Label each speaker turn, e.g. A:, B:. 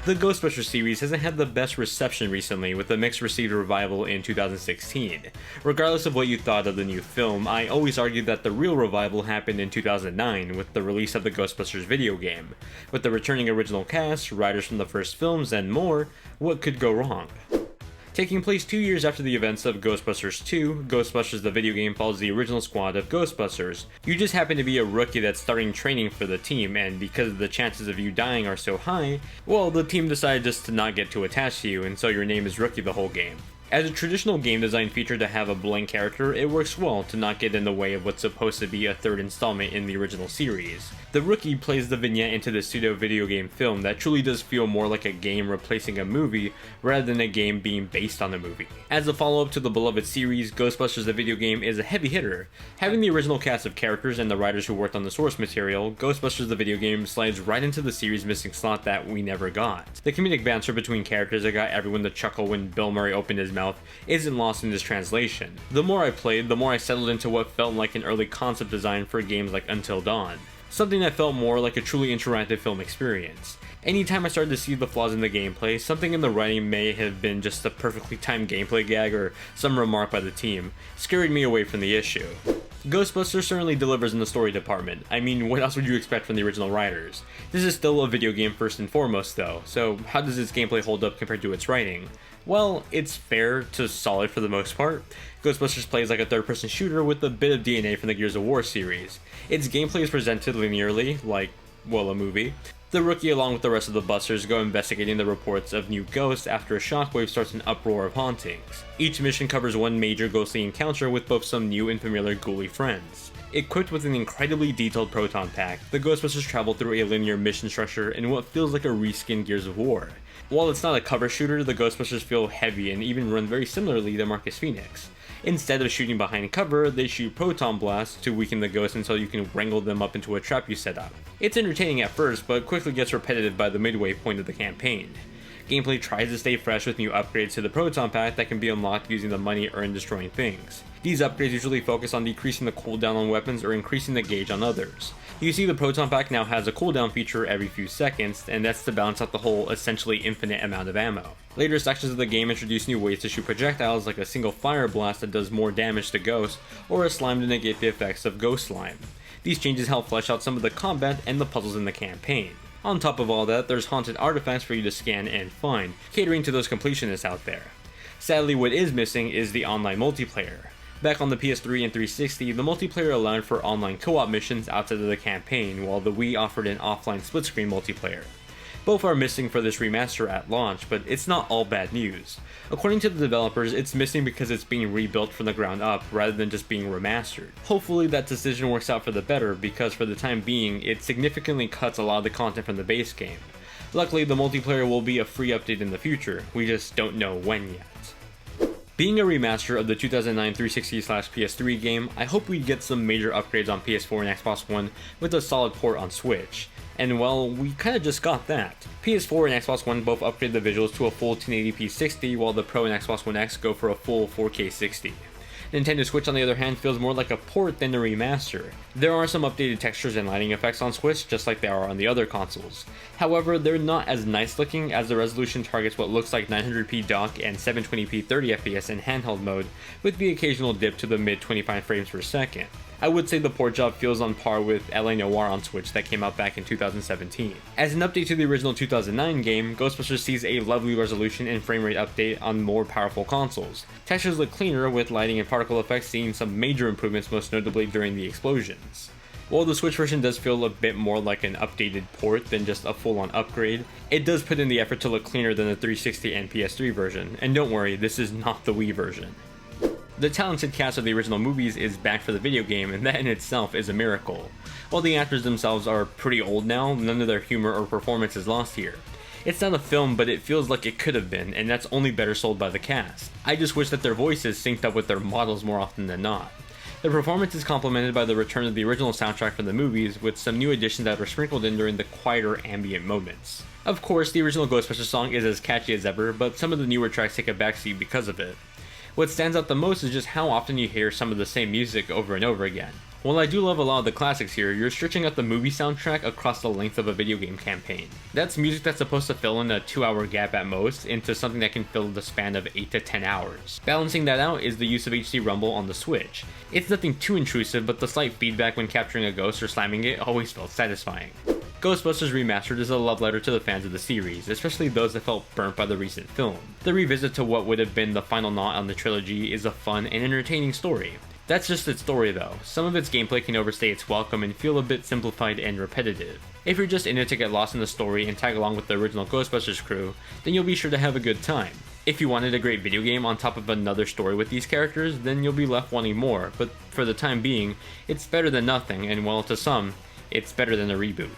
A: The Ghostbusters series hasn't had the best reception recently, with a mixed received revival in 2016. Regardless of what you thought of the new film, I always argued that the real revival happened in 2009 with the release of the Ghostbusters video game. With the returning original cast, writers from the first films, and more, what could go wrong? Taking place 2 years after the events of Ghostbusters 2, Ghostbusters the video game follows the original squad of Ghostbusters. You just happen to be a rookie that's starting training for the team, and because the chances of you dying are so high, well, the team decided just to not get too attached to you, and so your name is Rookie the whole game. As a traditional game design feature to have a blank character, it works well to not get in the way of what's supposed to be a third installment in the original series. The Rookie plays the vignette into the pseudo video game film that truly does feel more like a game replacing a movie rather than a game being based on a movie. As a follow-up to the beloved series, Ghostbusters the video game is a heavy hitter. Having the original cast of characters and the writers who worked on the source material, Ghostbusters the video game slides right into the series' missing slot that we never got. The comedic banter between characters that got everyone to chuckle when Bill Murray opened his mouth isn't lost in this translation. The more I played, the more I settled into what felt like an early concept design for games like Until Dawn. Something that felt more like a truly interactive film experience. Anytime I started to see the flaws in the gameplay, something in the writing may have been just a perfectly timed gameplay gag or some remark by the team, scared me away from the issue. Ghostbusters certainly delivers in the story department. I mean, what else would you expect from the original writers? This is still a video game first and foremost though, so how does its gameplay hold up compared to its writing? Well, it's fair to solid for the most part. Ghostbusters plays like a third-person shooter with a bit of DNA from the Gears of War series. Its gameplay is presented linearly, like, well, a movie. The Rookie along with the rest of the Busters go investigating the reports of new ghosts after a shockwave starts an uproar of hauntings. Each mission covers one major ghostly encounter with both some new and familiar ghouly friends. Equipped with an incredibly detailed proton pack, the Ghostbusters travel through a linear mission structure in what feels like a reskinned Gears of War. While it's not a cover shooter, the Ghostbusters feel heavy and even run very similarly to Marcus Phoenix. Instead of shooting behind cover, they shoot proton blasts to weaken the ghosts until you can wrangle them up into a trap you set up. It's entertaining at first, but quickly gets repetitive by the midway point of the campaign. Gameplay tries to stay fresh with new upgrades to the proton pack that can be unlocked using the money earned destroying things. These upgrades usually focus on decreasing the cooldown on weapons or increasing the gauge on others. You see the proton pack now has a cooldown feature every few seconds, and that's to balance out the whole essentially infinite amount of ammo. Later sections of the game introduce new ways to shoot projectiles like a single fire blast that does more damage to ghosts, or a slime to negate the effects of ghost slime. These changes help flesh out some of the combat and the puzzles in the campaign. On top of all that, there's haunted artifacts for you to scan and find, catering to those completionists out there. Sadly, what is missing is the online multiplayer. Back on the PS3 and 360, the multiplayer allowed for online co-op missions outside of the campaign, while the Wii offered an offline split-screen multiplayer. Both are missing for this remaster at launch, but it's not all bad news. According to the developers, it's missing because it's being rebuilt from the ground up rather than just being remastered. Hopefully that decision works out for the better, because for the time being, it significantly cuts a lot of the content from the base game. Luckily, the multiplayer will be a free update in the future, we just don't know when yet. Being a remaster of the 2009 360/PS3 game, I hope we get some major upgrades on PS4 and Xbox One with a solid port on Switch. And well, we kinda just got that. PS4 and Xbox One both upgrade the visuals to a full 1080p 60, while the Pro and Xbox One X go for a full 4K 60. Nintendo Switch on the other hand feels more like a port than a remaster. There are some updated textures and lighting effects on Switch, just like there are on the other consoles. However, they're not as nice looking, as the resolution targets what looks like 900p dock and 720p 30fps in handheld mode, with the occasional dip to the mid 25 frames per second. I would say the port job feels on par with LA Noire on Switch that came out back in 2017. As an update to the original 2009 game, Ghostbusters sees a lovely resolution and frame rate update on more powerful consoles. Textures look cleaner, with lighting and particle effects seeing some major improvements, most notably during the explosions. While the Switch version does feel a bit more like an updated port than just a full-on upgrade, it does put in the effort to look cleaner than the 360 and PS3 version, and don't worry, this is not the Wii version. The talented cast of the original movies is back for the video game, and that in itself is a miracle. While the actors themselves are pretty old now, none of their humor or performance is lost here. It's not a film, but it feels like it could have been, and that's only better sold by the cast. I just wish that their voices synced up with their models more often than not. The performance is complemented by the return of the original soundtrack from the movies, with some new additions that were sprinkled in during the quieter ambient moments. Of course, the original Ghostbusters song is as catchy as ever, but some of the newer tracks take a backseat because of it. What stands out the most is just how often you hear some of the same music over and over again. While I do love a lot of the classics here, you're stretching out the movie soundtrack across the length of a video game campaign. That's music that's supposed to fill in a 2-hour gap at most into something that can fill the span of 8 to 10 hours. Balancing that out is the use of HD Rumble on the Switch. It's nothing too intrusive, but the slight feedback when capturing a ghost or slamming it always felt satisfying. Ghostbusters Remastered is a love letter to the fans of the series, especially those that felt burnt by the recent film. The revisit to what would have been the final knot on the trilogy is a fun and entertaining story. That's just its story though. Some of its gameplay can overstay its welcome and feel a bit simplified and repetitive. If you're just in it to get lost in the story and tag along with the original Ghostbusters crew, then you'll be sure to have a good time. If you wanted a great video game on top of another story with these characters, then you'll be left wanting more, but for the time being, it's better than nothing, and while to some, it's better than a reboot.